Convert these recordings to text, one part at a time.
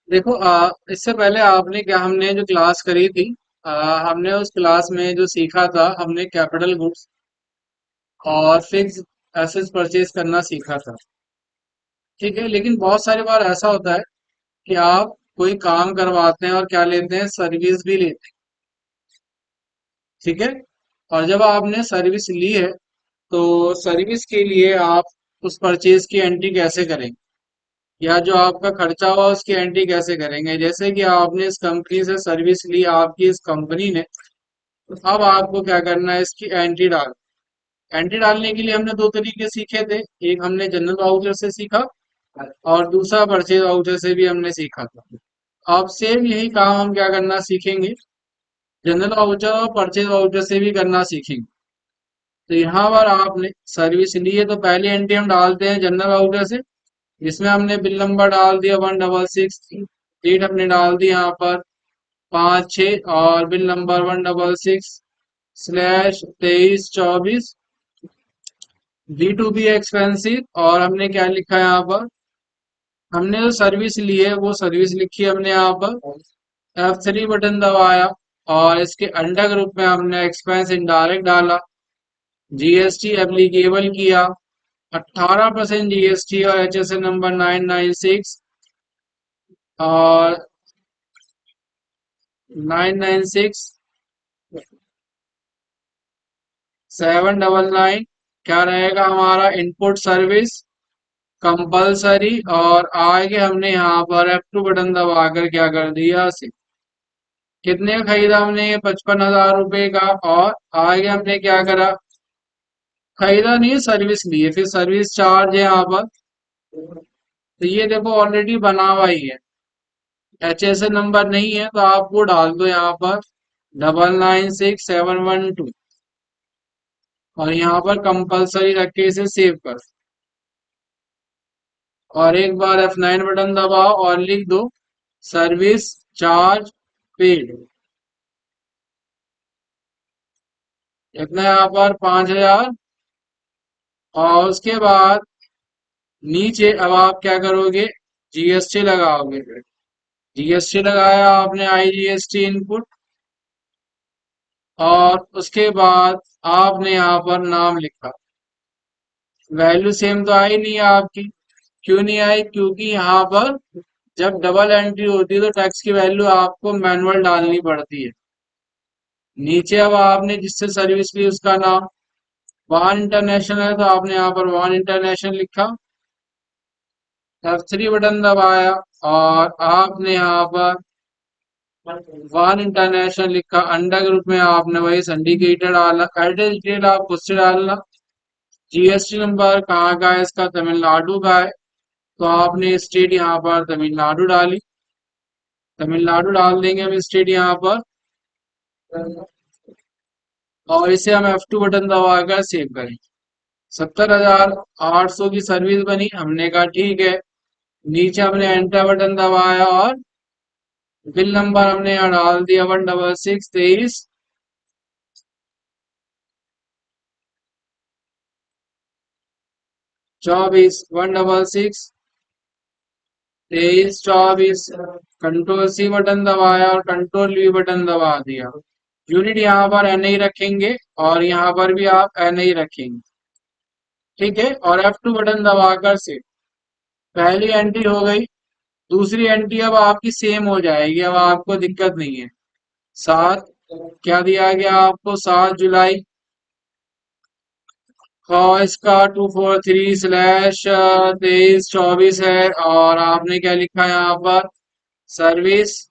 देखो इससे पहले आपने क्या हमने जो क्लास करी थी हमने उस क्लास में जो सीखा था हमने कैपिटल गुड्स और फिक्स एसेट्स परचेज करना सीखा था। ठीक है, लेकिन बहुत सारी बार ऐसा होता है कि आप कोई काम करवाते हैं और क्या लेते हैं, सर्विस भी लेते हैं। ठीक है, और जब आपने सर्विस ली है तो सर्विस के लिए आप उस परचेज की एंट्री कैसे करेंगे, या जो आपका खर्चा हुआ उसकी एंट्री कैसे करेंगे। जैसे कि आपने इस कंपनी से सर्विस ली, आपकी इस कंपनी ने, तो अब आपको क्या करना है, इसकी एंट्री डालने के लिए हमने दो तरीके सीखे थे। एक हमने जनरल वाउचर से सीखा और दूसरा परचेज वाउचर से भी हमने सीखा था। अब सेम यही काम हम क्या करना सीखेंगे, जनरल वाउचर और परचेज वाउचर से भी करना सीखेंगे। तो यहाँ पर आपने सर्विस ली है तो पहली एंट्री हम डालते हैं जनरल वाउचर से, जिसमें हमने बिल नंबर डाल दिया 166, डेट हमने डाल दी यहाँ पर 5/6 और bill number 166/23/24। B to B expensive, और हमने क्या लिखा है यहाँ पर, हमने जो सर्विस ली है वो सर्विस लिखी है हमने यहाँ पर। F3 बटन दबाया और इसके अंडर ग्रुप में हमने एक्सपेंस इनडायरेक्ट डाला, जीएसटी एप्लीकेबल किया, 18% जीएसटी और HSN नंबर 996 और 996/799 क्या रहेगा हमारा, इनपुट सर्विस कंपलसरी। और आगे हमने यहाँ पर F2 बटन दबाकर क्या कर दिया, कितने का खरीदा हमने, ये 55,000 रुपए का। और आगे हमने क्या करा, खरीदा नहीं, सर्विस ली है, फिर सर्विस चार्ज है यहाँ पर। तो ये देखो ऑलरेडी बना हुआ ही है, HSN नंबर नहीं है तो आप वो डाल दो यहाँ पर 996/712, और यहाँ पर कंपलसरी रख के इसे सेव कर। और एक बार F9 बटन दबाओ और लिख दो सर्विस चार्ज पेड। इतना यहाँ पर 5,000। और उसके बाद नीचे अब आप क्या करोगे, जीएसटी लगाओगे। जीएसटी लगाया आपने, IGST इनपुट। और उसके बाद आपने यहाँ पर नाम लिखा। वैल्यू सेम तो आई नहीं है आपकी, क्यों नहीं आई, क्योंकि यहाँ पर जब डबल एंट्री होती है तो टैक्स की वैल्यू आपको मैनुअल डालनी पड़ती है। नीचे अब आपने जिससे सर्विस ली उसका नाम, वान इंटरनेशनल है तो आपने यहाँ पर वान इंटरनेशनल लिखा। F3 बटन दबाया और आपने यहाँ पर वान इंटरनेशनल लिखा। अंडर ग्रुप में आपने वही सिंडिकेटर डाला, एड्रेस डिटेल आप खुद से डालना। जीएसटी नंबर कहाँ का है इसका, तमिलनाडु का है, तो आपने स्टेट यहाँ पर तमिलनाडु डाली। तमिलनाडु डाल देंगे हम स्टेट यहाँ पर, और इसे हम F2 बटन दबाकर सेव करें। 70,800 की सर्विस बनी, हमने कहा ठीक है। नीचे हमने एंटर बटन दबाया और बिल नंबर हमने यहाँ डाल दिया 166/23/24, 166/23/24। कंट्रोल C बटन दबाया और कंट्रोल V बटन दबा दिया। यूनिट यहाँ पर NI रखेंगे और यहाँ पर भी आप NI रखेंगे। ठीक है, और F2 बटन दबाकर से पहली एंट्री हो गई। दूसरी एंट्री अब आपकी सेम हो जाएगी, अब आपको दिक्कत नहीं है। 7, क्या दिया गया आपको, 7 जुलाई। और इसका 243/23/24 है। और आपने क्या लिखा है यहाँ पर, सर्विस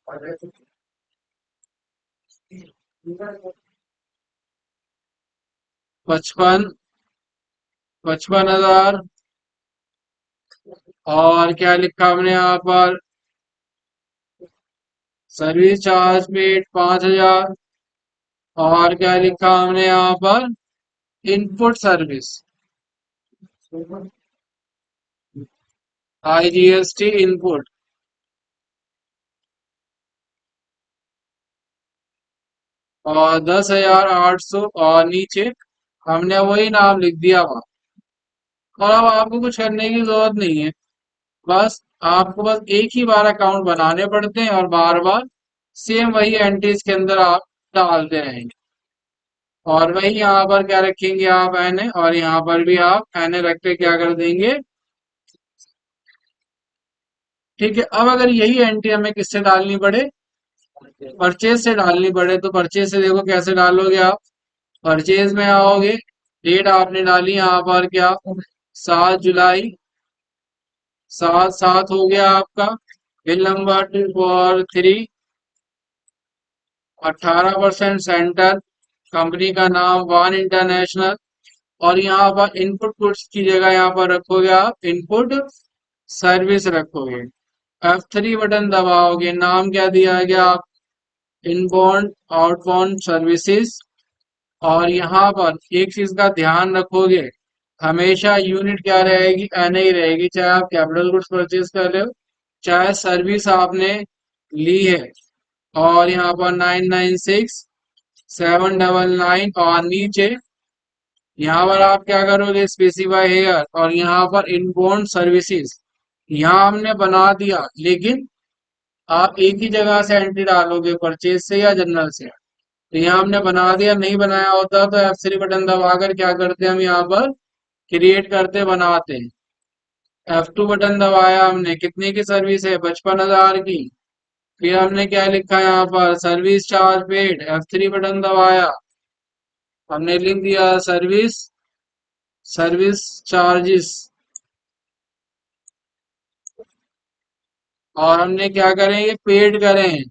55, 55,000। और क्या लिखा हमने यहाँ पर, सर्विस चार्ज पेड 5,000। और क्या लिखा हमने यहाँ पर, इनपुट सर्विस, IGST इनपुट, और 10,800। और नीचे हमने वही नाम लिख दिया वहाँ। और अब आपको कुछ करने की जरूरत नहीं है, बस आपको बस एक ही बार अकाउंट बनाने पड़ते हैं और बार बार सेम वही एंट्रीज के अंदर आप डालते रहेंगे। और वही यहाँ पर क्या रखेंगे आप एन, और यहाँ पर भी आप एन रख के क्या कर देंगे। ठीक है, अब अगर यही एंट्री हमें किससे डालनी पड़े, परचेज से डालनी पड़े, तो परचेज से देखो कैसे डालोगे आप। परचेज में आओगे, डेट आपने डाली यहाँ पर क्या, 7 जुलाई, 7/7 हो गया आपका। बिल नंबर 243, 18% सेंटर, कंपनी का नाम वन इंटरनेशनल। और यहाँ पर इनपुट गुड्स की जगह यहाँ पर रखोगे आप इनपुट सर्विस रखोगे। F3 बटन दबाओगे, नाम क्या दिया गया आप, इनबाउंड आउटबाउंड सर्विसेज। और यहाँ पर एक चीज का ध्यान रखोगे, हमेशा यूनिट क्या रहेगी, एन ही रहेगी, चाहे आप कैपिटल गुड्स परचेज कर रहे हो, चाहे सर्विस आपने ली है। और यहाँ पर 996799 और नीचे यहाँ पर आप क्या करोगे, स्पेसिफाई हेयर, और यहाँ पर इनबाउंड सर्विसेज यहाँ हमने बना दिया, लेकिन आप एक ही जगह से एंट्री डालोगे, परचेज से या जनरल से। तो यहाँ हमने बना दिया, नहीं बनाया होता तो F3 बटन दबाकर क्या करते हैं हम यहाँ पर क्रिएट करते बनाते हैं। F2 बटन दबाया हमने, कितने की सर्विस है, 55,000 की। फिर हमने क्या लिखा यहाँ पर, service charge paid. F3 button दबाया, हमने लिख दिया सर्विस सर्विस चार्जेस। और हमने क्या करेंगे, पेड करें।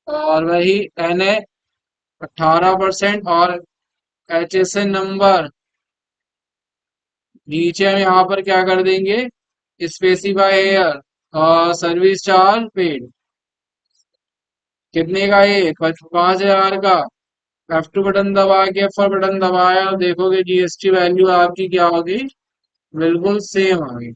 और वही एन ए 18%, और एच एस एन नंबर नीचे हम यहाँ पर क्या कर देंगे, स्पेसिफाई एयर, और सर्विस चार्ज पेड। कितने का ये, 5,000 का। F2 बटन दबा के F4 बटन दबाया, देखोगे जीएसटी वैल्यू आपकी क्या होगी, बिल्कुल सेम आ गई।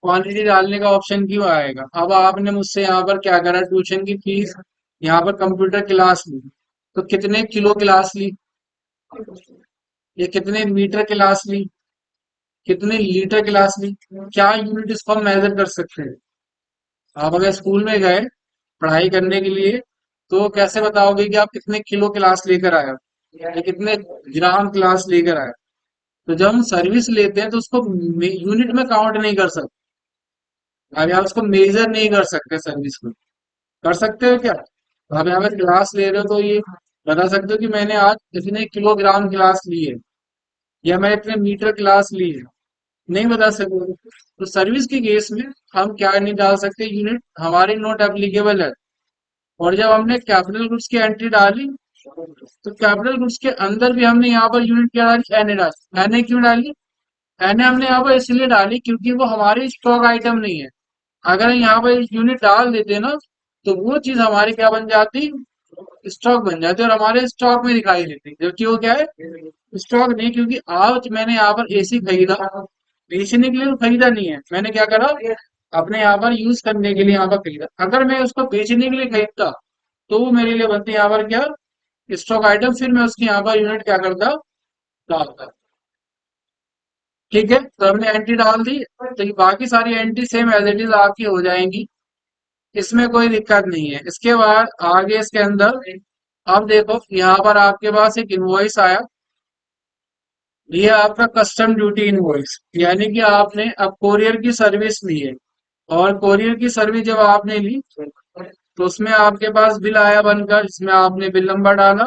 क्वांटिटी डालने का ऑप्शन क्यों आएगा, अब आपने मुझसे यहाँ पर क्या करा, ट्यूशन की फीस, यहाँ पर कंप्यूटर क्लास ली, तो कितने किलो क्लास ली, ये कितने मीटर क्लास ली, कितने लीटर क्लास ली, क्या यूनिट इसको हम मेजर कर सकते हैं। आप अगर स्कूल में गए पढ़ाई करने के लिए, तो कैसे बताओगे कि आप कितने किलो क्लास लेकर आए हो, या कितने ग्राम क्लास लेकर आए हो। तो जब हम सर्विस लेते हैं तो उसको यूनिट में काउंट नहीं कर सकते, अभी आप उसको मेजर नहीं कर सकते सर्विस को। कर सकते हो क्या, आप यहाँ पे क्लास ले रहे हो तो ये बता सकते हो कि मैंने आज इतने किलोग्राम क्लास ली है, या मैं इतने मीटर क्लास ली है, नहीं बता सकते। तो सर्विस के केस में हम क्या नहीं डाल सकते, यूनिट हमारी नॉट एप्लीकेबल है। और जब हमने कैपिटल गुड्स की एंट्री डाली, तो कैपिटल गुड्स के अंदर भी हमने यहाँ पर यूनिट क्या डाली, एन ए डाली। एन ए क्यों डाली, एन ए हमने यहाँ पर इसलिए डाली क्योंकि वो हमारी स्टॉक आइटम नहीं है। अगर हम यहाँ पर यूनिट डाल देते ना, तो वो चीज हमारी क्या बन जाती, स्टॉक बन जाती, और हमारे स्टॉक में दिखाई देती, जबकि वो क्या है, स्टॉक नहीं। क्योंकि आज मैंने यहाँ पर एसी खरीदा, बेचने के लिए तो खरीदा नहीं है, मैंने क्या करा, अपने यहाँ पर यूज करने के लिए यहाँ पर खरीदा। अगर मैं उसको बेचने के लिए खरीदता, तो वो मेरे लिए बनती यहाँ पर क्या, स्टॉक आइटम, फिर मैं उसकी यहाँ पर यूनिट क्या करता, डालता। ठीक है, तो हमने एंट्री डाल दी, तो ये बाकी सारी entry same as it is आपकी हो जाएंगी, इसमें कोई दिक्कत नहीं है। इसके बाद आगे इसके अंदर, अब देखो यहाँ पर आपके पास एक इनवॉइस आया, ये आपका कस्टम ड्यूटी इनवॉइस, यानी कि आपने अब कोरियर की सर्विस ली है। और कोरियर की सर्विस जब आपने ली, तो उसमें आपके पास बिल आया बनकर, इसमें आपने बिल नंबर डाला,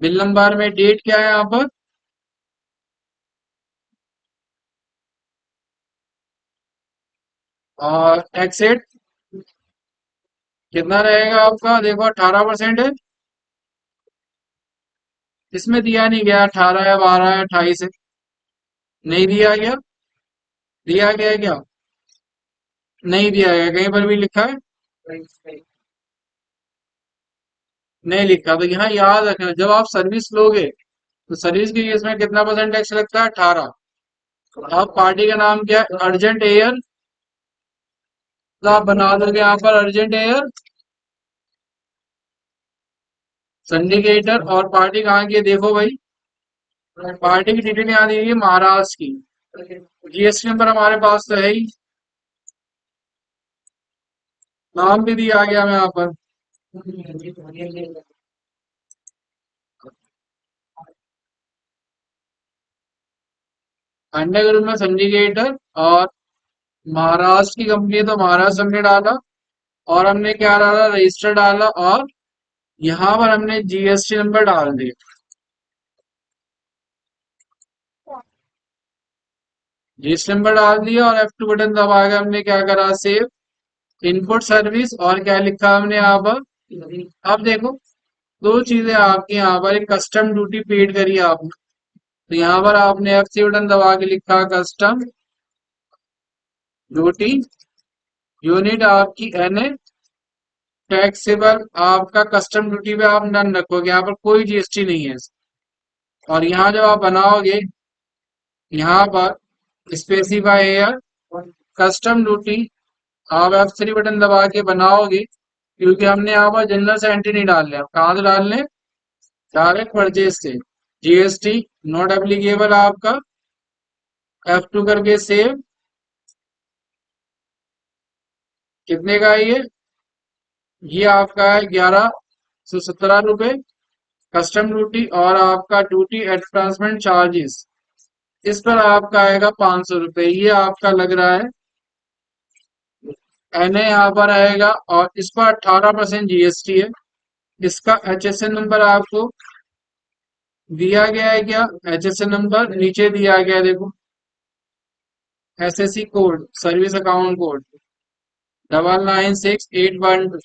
बिल नंबर में डेट क्या है यहाँ पर, और टैक्स रेट कितना रहेगा आपका, देखो 18% है। इसमें दिया नहीं गया 18 है, 12 है, 28 है, नहीं दिया गया, दिया गया है क्या, नहीं दिया गया, कहीं पर भी लिखा है, नहीं लिखा। तो यहाँ याद रखना, जब आप सर्विस लोगे, तो सर्विस के केस में कितना परसेंट टैक्स लगता है, 18। अब पार्टी का नाम क्या है, अर्जेंट एयर, तो आप बना दोगे यहाँ पर अर्जेंट एयर, सिंडिकेटर और पार्टी कहाँ की है देखो भाई। पार्टी की डिटेल यहाँ दी हुई है महाराष्ट्र की। जीएसटी नंबर हमारे पास तो है ही, नाम भी दिया गया हमें यहाँ पर। अन्य ग्रुप में सिंडिकेटर और महाराष्ट्र की कंपनी है तो महाराष्ट्र हमने डाला, और हमने क्या डाला, रजिस्टर डाला, और यहाँ पर हमने जीएसटी नंबर डाल दिया। जीएसटी नंबर डाल दिया और F2 बटन दबा के हमने क्या करा, सेव। इनपुट सर्विस और क्या लिखा हमने यहाँ पर। अब देखो, दो चीजें आपकी यहाँ पर, एक कस्टम ड्यूटी पेड करी आपने, तो यहाँ पर आपने F3 बटन दबा के लिखा कस्टम ड्यूटी यूनिट आपकी एन ए टैक्सेबल। आपका कस्टम ड्यूटी पे आप नन रखोगे, यहाँ पर कोई जीएसटी नहीं है। और यहाँ जब आप बनाओगे, यहाँ पर स्पेसिफाई एयर कस्टम ड्यूटी आप F3 बटन दबा के बनाओगे, क्योंकि हमने यहाँ पर जनरल से एंट्री नहीं डाल लिया। कहाँ से डाल लें, डायरेक्ट परचेज से। जीएसटी नॉट एप्लीकेबल आपका, F2 करके सेव। कितने का है ये आपका है 1117 रुपये कस्टम ड्यूटी, और आपका ड्यूटी एडवांसमेंट चार्जेस इस पर आपका आएगा 500 रुपये। ये आपका लग रहा है एनए यहाँ पर आएगा, और इस पर 18% जीएसटी है। इसका HSN नंबर आपको दिया गया है क्या, HSN नंबर नीचे दिया गया है देखो, SSC code, service account code 996812।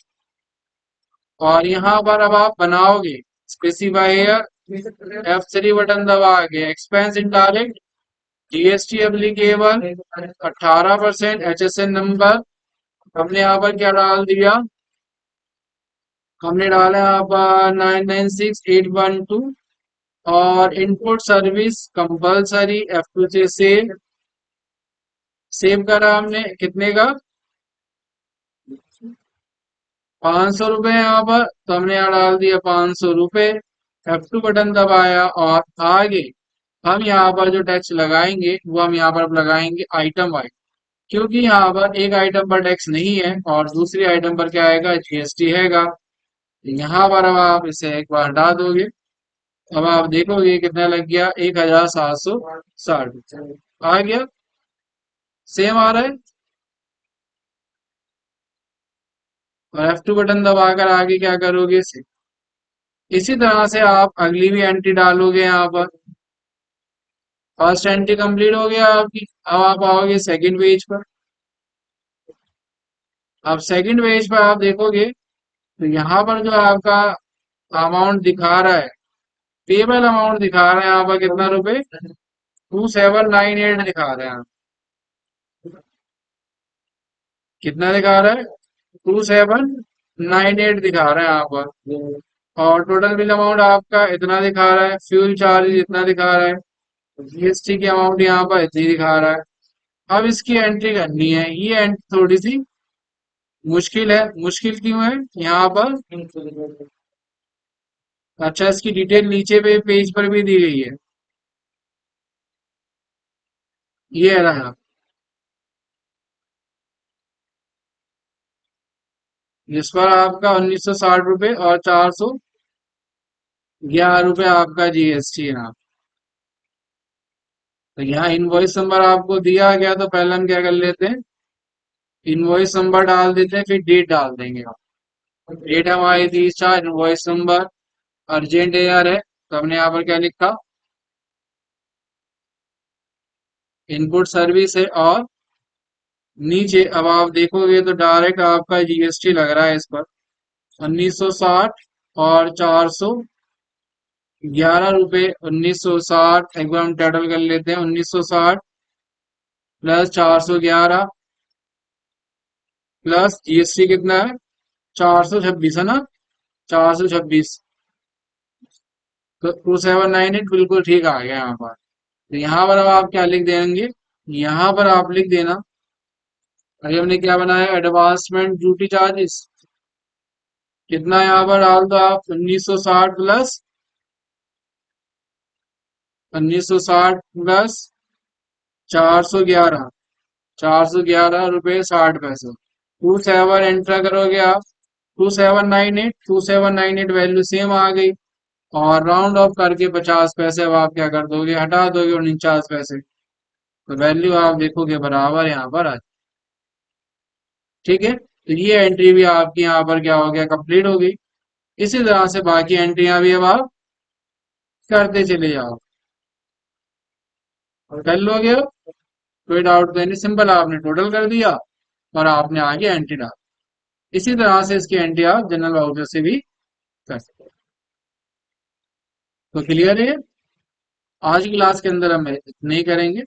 और यहाँ पर अब आप बनाओगे स्पेसिफायर F3 बटन दबा के expense indirect GST applicable 18%, HSN number हमने यहाँ पर क्या डाल दिया, हमने डाला यहाँ पर 996812। और इनपुट सर्विस कंपलसरी F2 से सेव करा हमने, कितने का, 500 रुपये यहाँ पर, तो हमने यहाँ डाल दिया 500 रुपये। F2 बटन दबाया, और आगे हम यहाँ पर जो टैक्स लगाएंगे वो हम यहाँ पर अब लगाएंगे आइटम वाइज, क्योंकि यहाँ पर एक आइटम पर टैक्स नहीं है और दूसरी आइटम पर क्या आएगा, जीएसटी हैगा। यहाँ पर अब आप इसे एक बार हटा दोगे, अब आप देखोगे कितना लग गया, 1760 आ गया, सेम आ रहा है। और F2 बटन दबाकर आगे क्या करोगे, इसी तरह से आप अगली भी एंट्री डालोगे यहाँ पर। फर्स्ट एंट्री कंप्लीट हो गया आपकी, अब आप आओगे सेकंड पेज पर। अब सेकंड पेज पर आप देखोगे तो यहाँ पर जो आपका अमाउंट दिखा रहा है, पेबल अमाउंट दिखा रहा है यहाँ पर कितना रुपए, 2798 दिखा रहे हैं। कितना दिखा रहा है, 2798 दिखा रहा है यहाँ पर। और टोटल बिल अमाउंट आपका इतना दिखा रहा है, फ्यूल चार्ज इतना दिखा रहा है, जीएसटी की अमाउंट यहाँ पर इतनी दिखा रहा है। अब इसकी एंट्री करनी है, ये एंट्री थोड़ी सी मुश्किल है। मुश्किल क्यों है यहाँ पर, अच्छा इसकी डिटेल नीचे पे पेज पर भी दी गई है, ये रहा, जिस पर आपका 1960 रुपये और 411 रुपये आपका जीएसटी है यहाँ। तो यहाँ इनवॉइस नंबर आपको दिया गया, तो पहले हम क्या कर लेते हैं, इनवॉइस नंबर डाल देते हैं, फिर डेट डाल देंगे। डेट हमारी थी 4, इनवॉइस नंबर अर्जेंट एयर है, तो हमने यहाँ पर क्या लिखा, इनपुट सर्विस है, और नीचे अब आप देखोगे तो डायरेक्ट आपका जीएसटी लग रहा है इस पर 1960 और 411 रुपये। 1960 एक बार हम टोटल कर लेते हैं, 1960 प्लस 411 प्लस जीएसटी कितना है, 426 है ना, 426, तो 2798 बिल्कुल ठीक आ गया यहाँ पर। तो यहाँ पर अब आप क्या लिख देंगे, यहाँ पर आप लिख देना, अभी हमने क्या बनाया, एडवांसमेंट ड्यूटी चार्जेस, कितना यहाँ पर डाल दो आप, 1960 प्लस 1960 प्लस 411, 411 रुपये 60 पैसे। 27 एंटर करोगे आप, 2798 वैल्यू सेम आ गई। और राउंड ऑफ करके 50 पैसे अब आप क्या कर दोगे, हटा दोगे 49 पैसे। तो वैल्यू आप देखोगे बराबर यहाँ पर आ। ठीक है, तो ये एंट्री भी आपकी यहाँ पर क्या हो गया, कंप्लीट हो गई। इसी तरह से बाकी एंट्रियां भी अब आप करते चले जाओ और कर लोगे अब। कोई डाउट तो नहीं, सिंपल आपने टोटल कर दिया और आपने आगे एंट्री डाल। इसी तरह से इसकी एंट्री आप जनरल वाउचर से भी कर सकते हो। तो क्लियर है, आज की क्लास के अंदर हम इतने ही करेंगे।